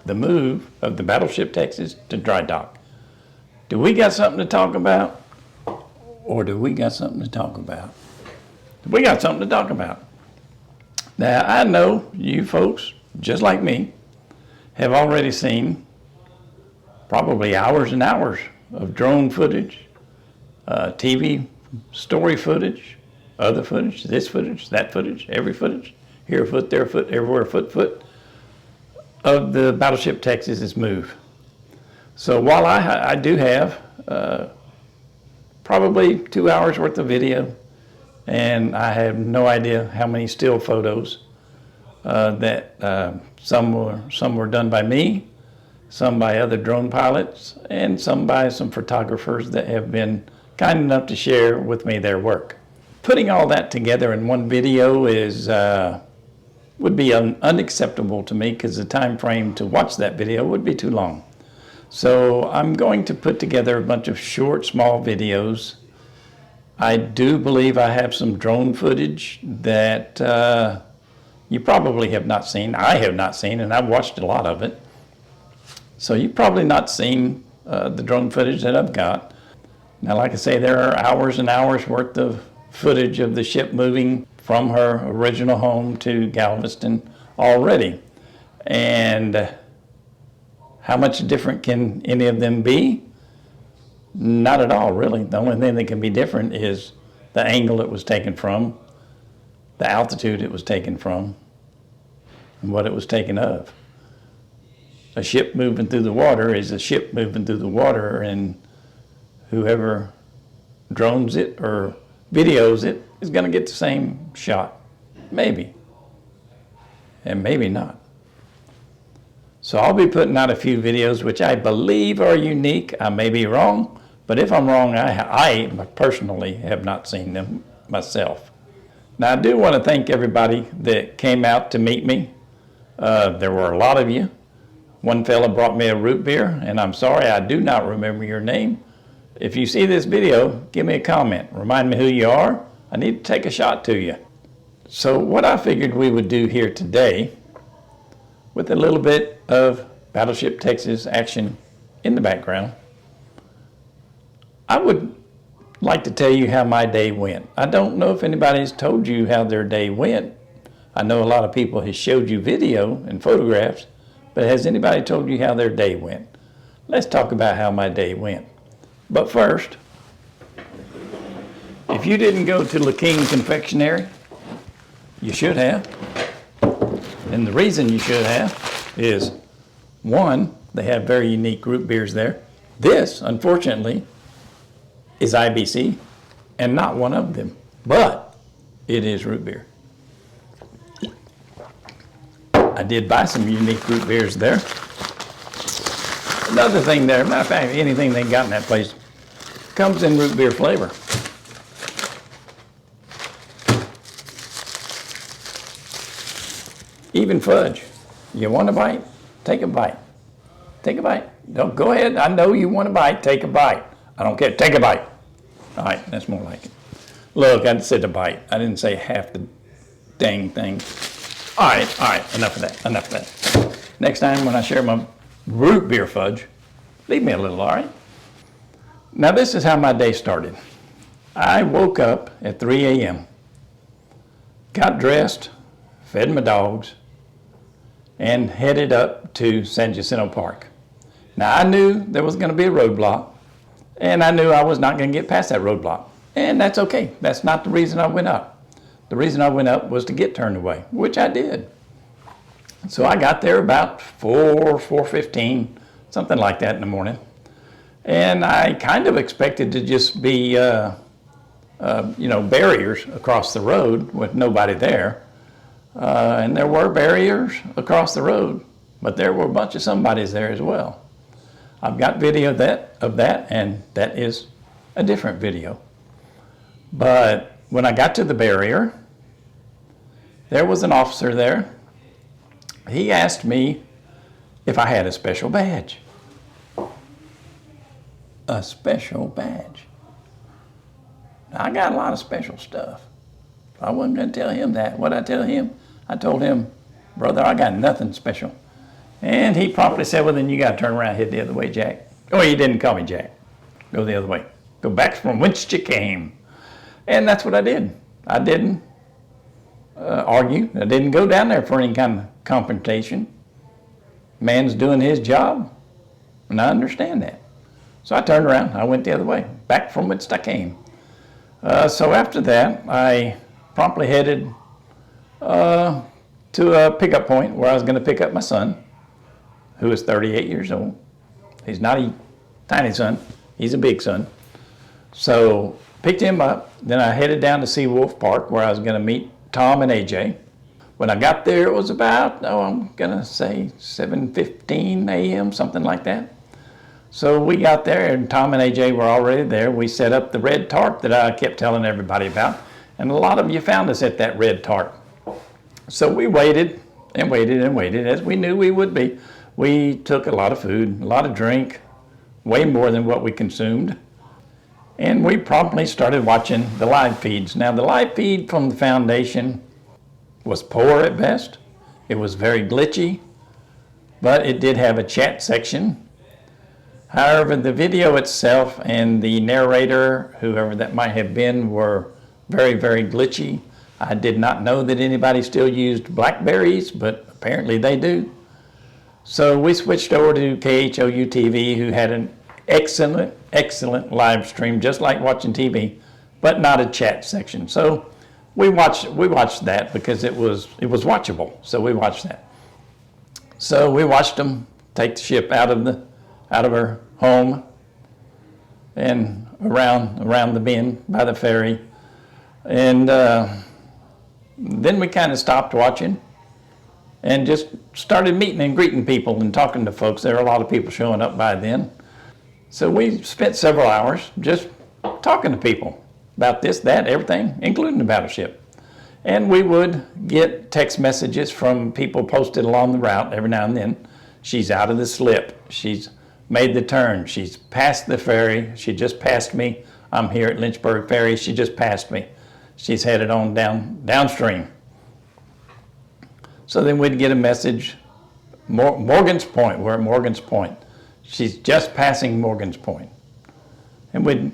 the move of the Battleship Texas to dry dock. Do we got something to talk about? Or do we got something to talk about? We got something to talk about. Now, I know you folks, just like me, have already seen probably hours and hours of drone footage, TV story footage, other footage, this footage, that footage, every footage, here a foot, there a foot, everywhere a foot, of the Battleship Texas's move. So while I do have probably 2 hours worth of video, and I have no idea how many still photos that some were done by me, some by other drone pilots, and some by some photographers that have been kind enough to share with me their work. Putting all that together in one video would be unacceptable to me, because the time frame to watch that video would be too long. So I'm going to put together a bunch of short, small videos. I do believe I have some drone footage that you probably have not seen. I have not seen, and I've watched a lot of it. So you've probably not seen the drone footage that I've got. Now, like I say, there are hours and hours worth of footage of the ship moving from her original home to Galveston already. And how much different can any of them be? Not at all, really. The only thing that can be different is the angle it was taken from, the altitude it was taken from, and what it was taken of. A ship moving through the water is a ship moving through the water, and whoever drones it or videos it is going to get the same shot. Maybe. And maybe not. So I'll be putting out a few videos which I believe are unique. I may be wrong, but if I'm wrong, I personally have not seen them myself. Now, I do want to thank everybody that came out to meet me. There were a lot of you. One fella brought me a root beer, and I'm sorry, I do not remember your name. If you see this video, give me a comment. Remind me who you are. I need to take a shot to you. So what I figured we would do here today, with a little bit of Battleship Texas action in the background, I would like to tell you how my day went. I don't know if anybody's told you how their day went. I know a lot of people have showed you video and photographs, but has anybody told you how their day went? Let's talk about how my day went. But first, if you didn't go to La King Confectionery, you should have. And the reason you should have is, one, they have very unique root beers there. This, unfortunately, is IBC and not one of them, but it is root beer. I did buy some unique root beers there. Another thing there, matter of fact, anything they got in that place comes in root beer flavor. Even fudge. You want a bite? Take a bite. Take a bite. Don't go ahead. I know you want a bite. Take a bite. I don't care. Take a bite. All right, that's more like it. Look, I said a bite. I didn't say half the dang thing. All right, enough of that. Next time when I share my root beer fudge, leave me a little, all right? Now, this is how my day started. I woke up at 3 a.m., got dressed, fed my dogs, and headed up to San Jacinto Park. Now, I knew there was going to be a roadblock, and I knew I was not going to get past that roadblock. And that's okay. That's not the reason I went up. The reason I went up was to get turned away, which I did. So I got there about 4:15, something like that in the morning. And I kind of expected to just be, barriers across the road with nobody there. And there were barriers across the road, but there were a bunch of somebodies there as well. I've got video of that, and that is a different video. But when I got to the barrier, there was an officer there. He asked me if I had a special badge. A special badge. Now, I got a lot of special stuff. I wasn't going to tell him that. What did I tell him? I told him, brother, I got nothing special. And he promptly said, well, then you got to turn around and head the other way, Jack. Oh, he didn't call me Jack. Go the other way. Go back from whence you came. And that's what I did. I didn't argue. I didn't go down there for any kind of confrontation. Man's doing his job, and I understand that. So I turned around. I went the other way, back from whence I came. So after that, I promptly headed to a pickup point where I was going to pick up my son, who is 38 years old. He's not a tiny son. He's a big son. So picked him up. Then I headed down to Seawolf Park where I was going to meet Tom and AJ. When I got there, it was about, I'm going to say 7:15 a.m., something like that. So we got there, and Tom and AJ were already there. We set up the red tarp that I kept telling everybody about. And a lot of you found us at that red tarp. So we waited and waited and waited, as we knew we would be. We took a lot of food, a lot of drink, way more than what we consumed. And we promptly started watching the live feeds. Now, the live feed from the foundation was poor at best. It was very glitchy, but it did have a chat section. However, the video itself and the narrator, whoever that might have been, were very, very glitchy. I did not know that anybody still used Blackberries, but apparently they do. So we switched over to KHOU TV, who had an excellent live stream, just like watching TV, but not a chat section. So we watched that because it was watchable. So we watched that. So we watched them take the ship out of her home and around the bend by the ferry, and then we kind of stopped watching and just started meeting and greeting people and talking to folks. There were a lot of people showing up by then. So we spent several hours just talking to people about this, that, everything, including the battleship. And we would get text messages from people posted along the route every now and then. She's out of the slip. She's made the turn. She's passed the ferry. She just passed me. I'm here at Lynchburg Ferry. She just passed me. She's headed on downstream. So then we'd get a message, Morgan's Point. We're at Morgan's Point. She's just passing Morgan's Point. And we'd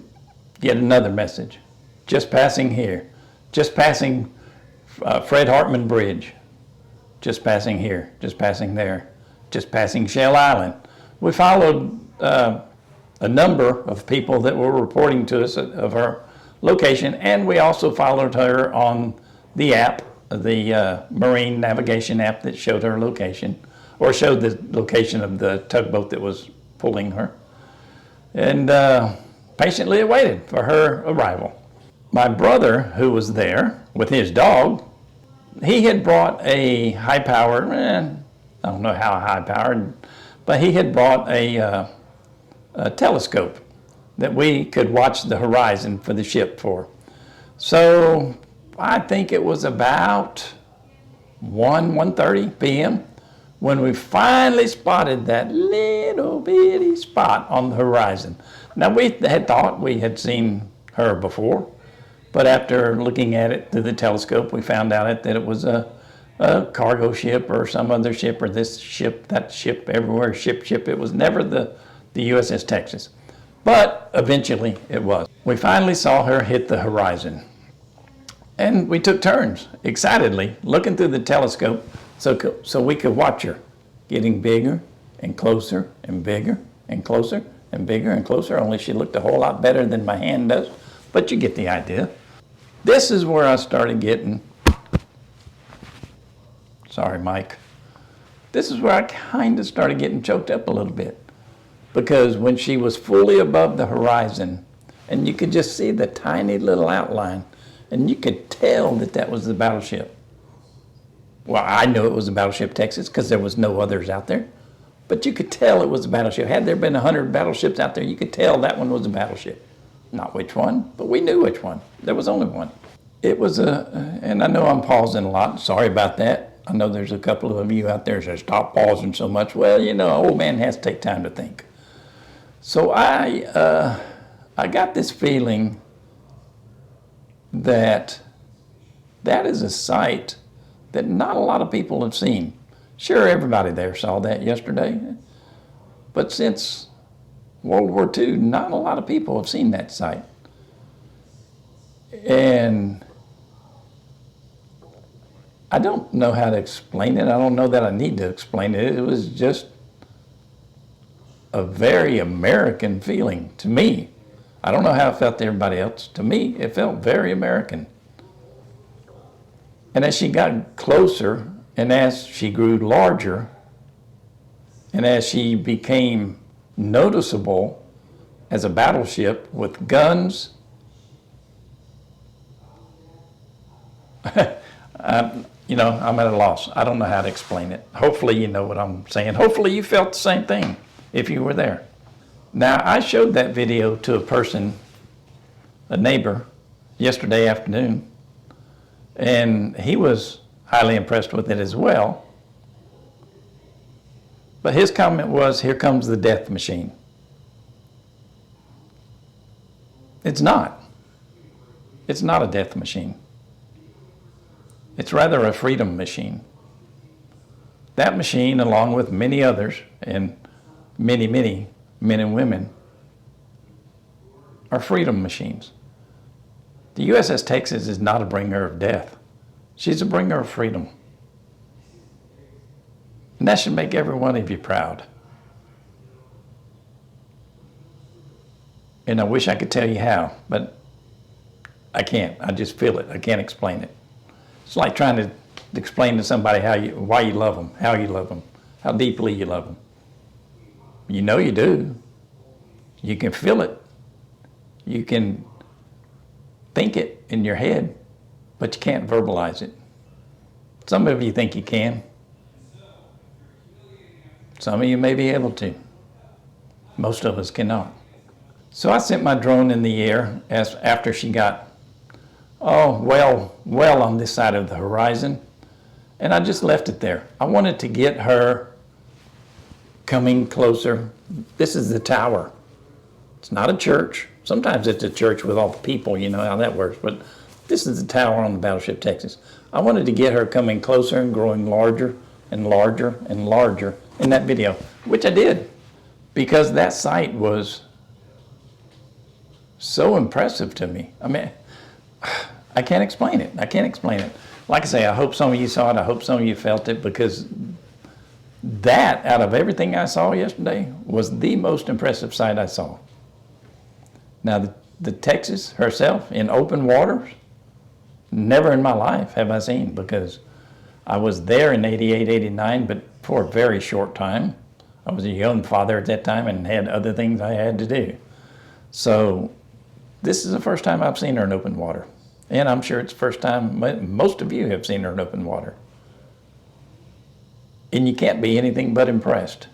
get another message, just passing here, just passing Fred Hartman Bridge, just passing here, just passing there, just passing Shell Island. We followed a number of people that were reporting to us of her location, and we also followed her on the app, the marine navigation app that showed her location, or showed the location of the tugboat that was pulling her, and patiently awaited for her arrival. My brother, who was there with his dog, he had brought a high-powered, I don't know how high-powered, but he had brought a telescope that we could watch the horizon for the ship for. So I think it was about 1:30 p.m. when we finally spotted that little bitty spot on the horizon. Now, we had thought we had seen her before, but after looking at it through the telescope, we found out that it was a cargo ship or some other ship, or this ship, that ship, everywhere, ship. It was never the USS Texas, but eventually it was. We finally saw her hit the horizon, and we took turns, excitedly, looking through the telescope so we could watch her getting bigger and closer and bigger and closer and bigger and closer, only she looked a whole lot better than my hand does, but you get the idea. This is where I started getting, sorry, Mike. This is where I kind of started getting choked up a little bit, because when she was fully above the horizon, and you could just see the tiny little outline, and you could tell that was the battleship. Well, I knew it was the battleship Texas because there was no others out there, but you could tell it was a battleship. Had there been 100 battleships out there, you could tell that one was a battleship. Not which one, but we knew which one. There was only one. It was and I know I'm pausing a lot. Sorry about that. I know there's a couple of you out there that say, stop pausing so much. Well, you know, an old man has to take time to think. So I got this feeling that is a sight that not a lot of people have seen. Sure, everybody there saw that yesterday. But since World War II, not a lot of people have seen that site. And I don't know how to explain it. I don't know that I need to explain it. It was just a very American feeling to me. I don't know how it felt to everybody else. To me, it felt very American. And as she got closer, and as she grew larger, and as she became noticeable as a battleship with guns, I'm at a loss. I don't know how to explain it. Hopefully you know what I'm saying. Hopefully you felt the same thing if you were there. Now, I showed that video to a person, a neighbor, yesterday afternoon, and he was highly impressed with it as well. But his comment was, "Here comes the death machine." It's not. It's not a death machine. It's rather a freedom machine. That machine, along with many others, and many, many men and women, are freedom machines. The USS Texas is not a bringer of death. She's a bringer of freedom. And that should make every one of you proud. And I wish I could tell you how, but I can't. I just feel it. I can't explain it. It's like trying to explain to somebody why you love them, how you love them, how deeply you love them. You know you do. You can feel it. You can think it in your head, but you can't verbalize it. Some of you think you can. Some of you may be able to. Most of us cannot. So I sent my drone in the air after she got well on this side of the horizon, and I just left it there. I wanted to get her coming closer. This is the tower. It's not a church. Sometimes it's a church with all the people, you know how that works, but this is the tower on the Battleship Texas. I wanted to get her coming closer and growing larger and larger and larger in that video, which I did, because that sight was so impressive to me. I mean, I can't explain it. I can't explain it. Like I say, I hope some of you saw it. I hope some of you felt it, because that, out of everything I saw yesterday, was the most impressive sight I saw. Now, the Texas herself in open waters, never in my life have I seen, because I was there in 88, 89, but for a very short time. I was a young father at that time and had other things I had to do. So this is the first time I've seen her in open water. And I'm sure it's the first time most of you have seen her in open water. And you can't be anything but impressed.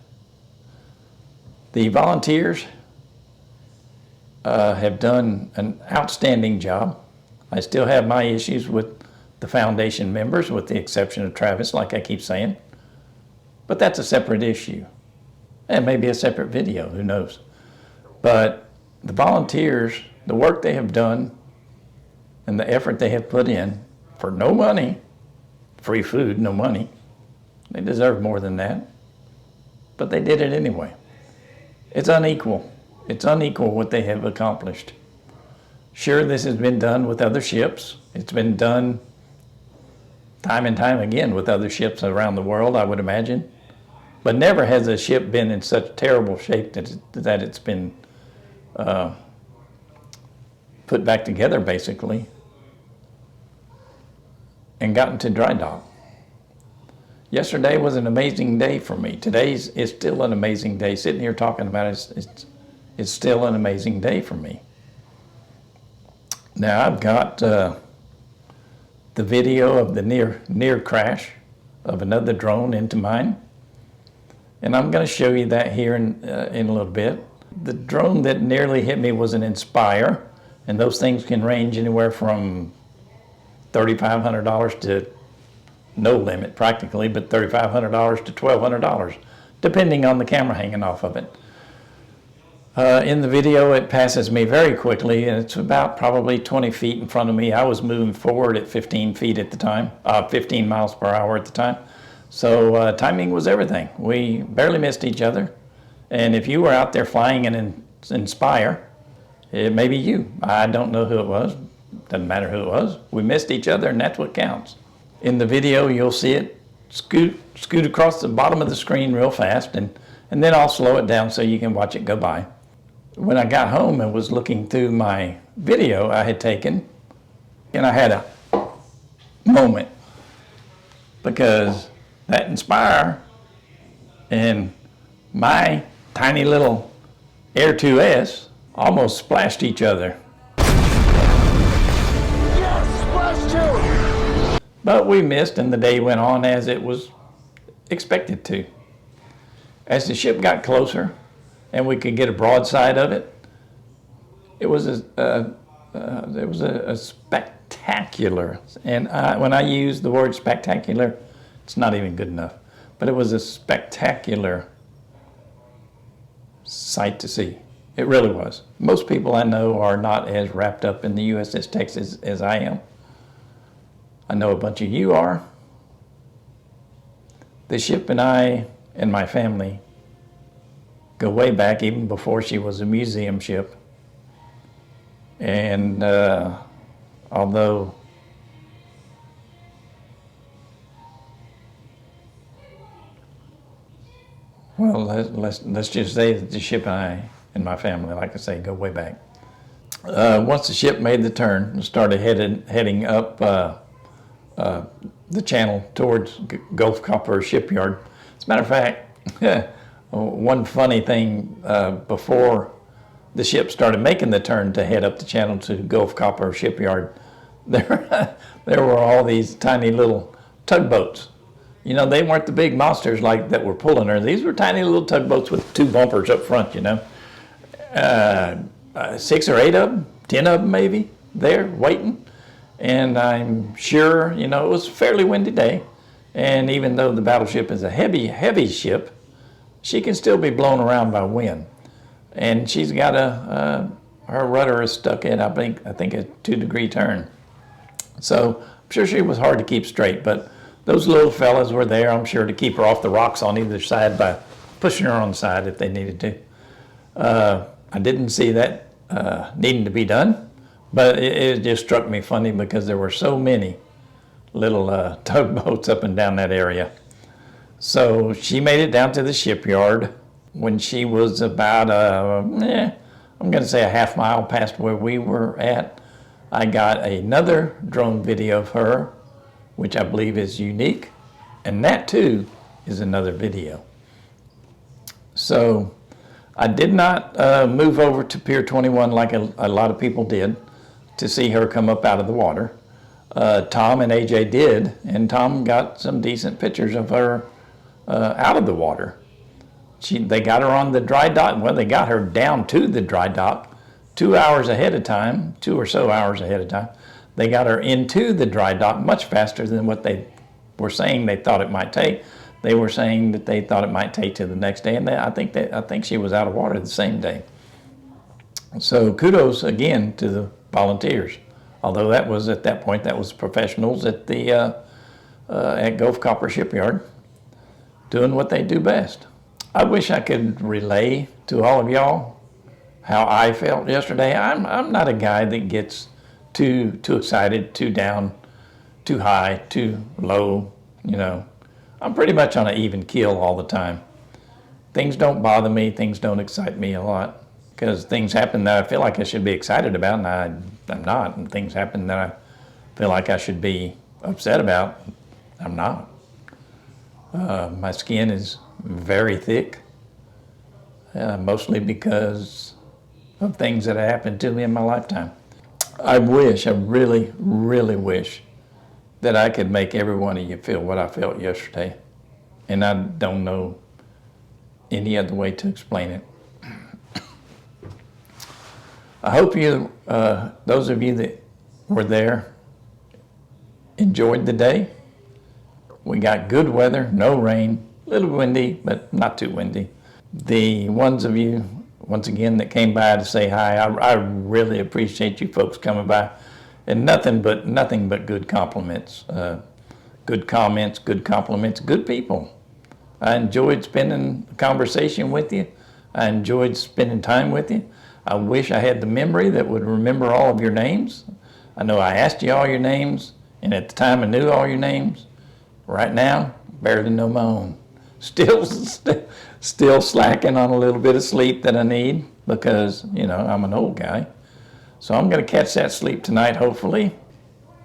The volunteers have done an outstanding job. I still have my issues with the foundation members, with the exception of Travis, like I keep saying. But that's a separate issue. And maybe a separate video, who knows. But the volunteers, the work they have done, and the effort they have put in for no money, free food, no money. They deserve more than that. But they did it anyway. It's unequal. It's unequal what they have accomplished. Sure, this has been done with other ships. It's been done time and time again with other ships around the world, I would imagine. But never has a ship been in such terrible shape that it's been put back together, basically, and gotten to dry dock. Yesterday was an amazing day for me. Today's is still an amazing day. Sitting here talking about it, it's still an amazing day for me. Now I've got the video of the near crash of another drone into mine, and I'm going to show you that here in a little bit. The drone that nearly hit me was an Inspire, and those things can range anywhere from $3,500 to no limit practically, but $3,500 to $1,200, depending on the camera hanging off of it. In the video, it passes me very quickly, and it's about probably 20 feet in front of me. I was moving forward at 15 feet at the time, 15 miles per hour at the time. So timing was everything. We barely missed each other. And if you were out there flying in Inspire, it may be you. I don't know who it was. Doesn't matter who it was. We missed each other, and that's what counts. In the video, you'll see it scoot across the bottom of the screen real fast, and then I'll slow it down so you can watch it go by. When I got home and was looking through my video I had taken, and I had a moment, because that Inspire and my tiny little Air 2S almost splashed each other. Yes, splashed you! But we missed, and the day went on as it was expected to. As the ship got closer and we could get a broadside of it, it was a spectacular, and when I use the word spectacular, it's not even good enough, but it was a spectacular sight to see. It really was. Most people I know are not as wrapped up in the USS Texas as I am. I know a bunch of you are. The ship and I and my family go way back, even before she was a museum ship. And although well, let's just say that the ship and I and my family, like I say, go way back. Once the ship made the turn and started heading up the channel towards Gulf Copper Shipyard. As a matter of fact, one funny thing, before the ship started making the turn to head up the channel to Gulf Copper Shipyard, there were all these tiny little tugboats. You know, they weren't the big monsters like that were pulling her. These were tiny little tugboats with 2 bumpers up front, you know. 6 or 8 of them, 10 of them maybe, there waiting. And I'm sure, you know, it was a fairly windy day. And even though the battleship is a heavy ship, she can still be blown around by wind. And she's got her rudder is stuck in, I think a 2-degree turn. So I'm sure she was hard to keep straight, but those little fellas were there, I'm sure, to keep her off the rocks on either side by pushing her on the side if they needed to. I didn't see that needing to be done, but it just struck me funny because there were so many little tugboats up and down that area. So she made it down to the shipyard when she was about, I'm going to say a half mile past where we were at. I got another drone video of her, which I believe is unique, and that too is another video. So I did not move over to Pier 21 like a lot of people did to see her come up out of the water. Tom and AJ did, and Tom got some decent pictures of her out of the water. They got her on the dry dock. Well, they got her down to the dry dock 2 hours ahead of time, 2 or so hours ahead of time. They got her into the dry dock much faster than what they were saying they thought it might take. They were saying that they thought it might take to the next day, and I think she was out of water the same day. So kudos again to the volunteers. Although that was at that point, that was professionals at the at Gulf Copper Shipyard doing what they do best. I wish I could relay to all of y'all how I felt yesterday. I'm not a guy that gets too excited, too down, too high, too low, you know. I'm pretty much on an even keel all the time. Things don't bother me, things don't excite me a lot, because things happen that I feel like I should be excited about, and I'm not. And things happen that I feel like I should be upset about, I'm not. My skin is very thick, mostly because of things that have happened to me in my lifetime. I really, really wish that I could make every one of you feel what I felt yesterday. And I don't know any other way to explain it. I hope you, those of you that were there, enjoyed the day. We got good weather, no rain, a little windy, but not too windy. The ones of you, once again, that came by to say hi, I really appreciate you folks coming by. And nothing but good compliments. good comments, good compliments, good people. I enjoyed spending the conversation with you. I enjoyed spending time with you. I wish I had the memory that would remember all of your names. I know I asked you all your names, and at the time I knew all your names. Right now, barely know my own. Still slacking on a little bit of sleep that I need because, you know, I'm an old guy. So I'm going to catch that sleep tonight, hopefully.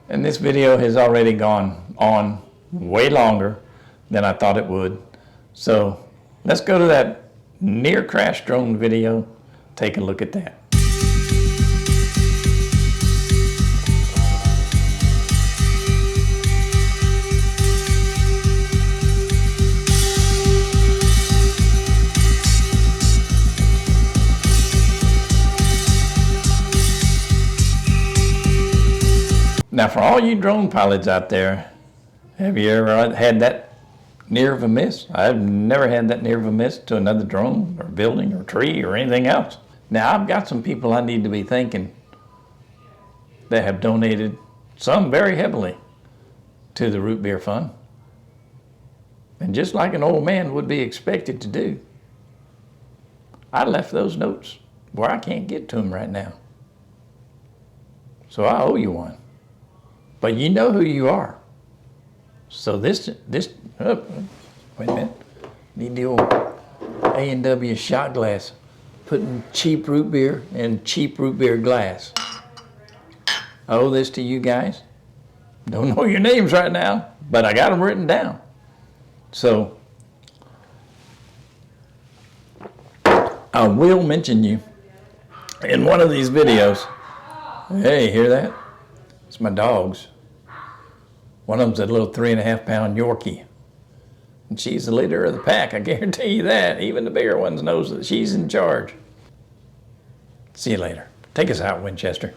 And this video has already gone on way longer than I thought it would. So let's go to that near crash drone video. Take a look at that. Now, for all you drone pilots out there, have you ever had that near of a miss? I've never had that near of a miss to another drone or building or tree or anything else. Now, I've got some people I need to be thanking that have donated, some very heavily, to the Root Beer Fund. And just like an old man would be expected to do, I left those notes where I can't get to them right now. So I owe you one. But you know who you are. So this, oh, wait a minute. Need the old A&W shot glass. Putting cheap root beer in cheap root beer glass. I owe this to you guys. Don't know your names right now, but I got them written down. So I will mention you in one of these videos. Hey, hear that? It's my dogs. One of them's a little 3.5-pound Yorkie. And she's the leader of the pack, I guarantee you that. Even the bigger ones knows that she's in charge. See you later. Take us out, Winchester.